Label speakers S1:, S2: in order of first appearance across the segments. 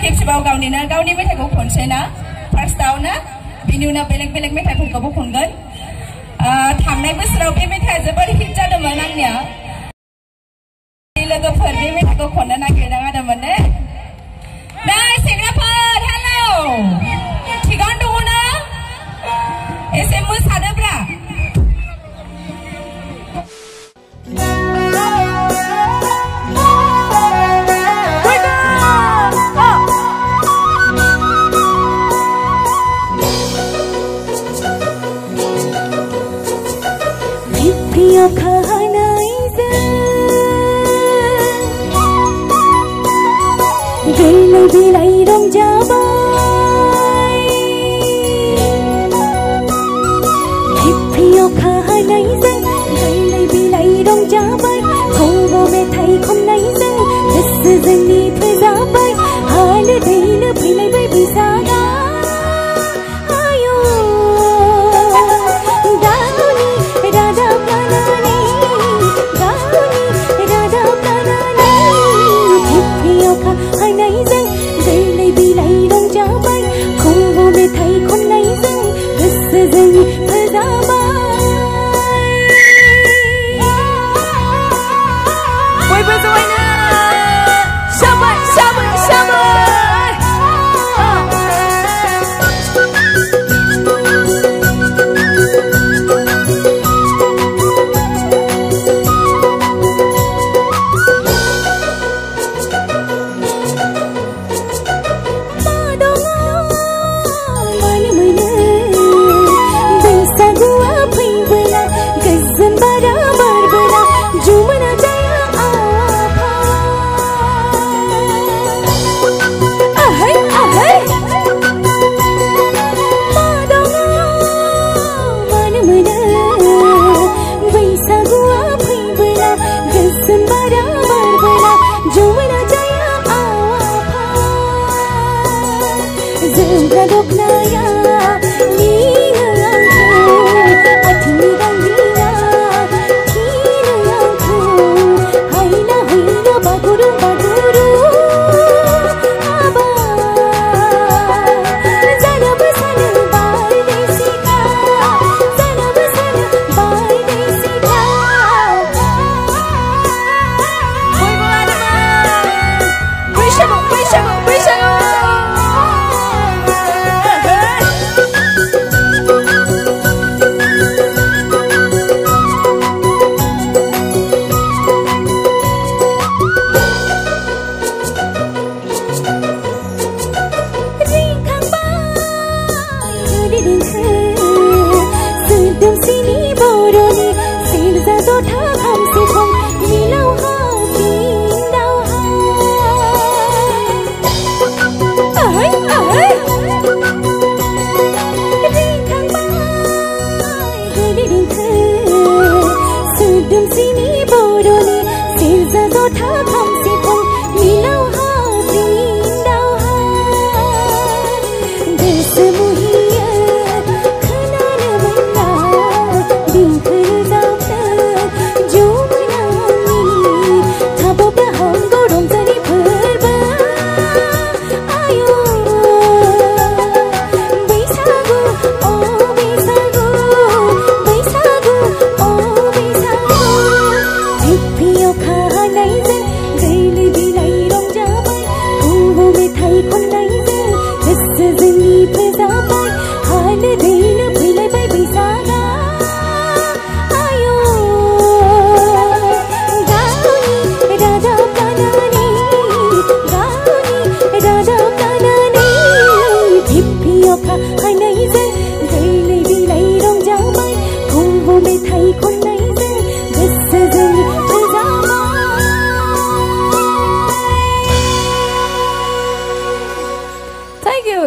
S1: खेबसेबाव गावनि मेथाइखौ खनसै ना फार्स्टआव ना बिनि उनाव बेलेग बेलेग मेथाइफोरखौबो खनगोन थांनाय बोसोराव बे मेथाइआ जोबोर हिट जादोंमोन आंनिया लोगोफोर बे मेथाइखौ खननो नागिरदोंमोन ने नै सेंग्राफोर हेलौ थिगानो दङ ना एसे मोसादोब्रा
S2: Gayla bilay rong jabay Hippiyo kahanay zang Gayla bilay rong jabay Kobo me thay khom nay zang Dasa zang ni phai jabay Hala dayla philay bay bisaga Ayo Gauni rada planani Gauni rada planani Hippiyo kahanay zang Gayla bilay rong jabay Kobo me thay khom nay zang Dasa zang ni phai jabay Boy boy boy na Shabay shabay shabay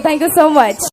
S1: Thank you so much.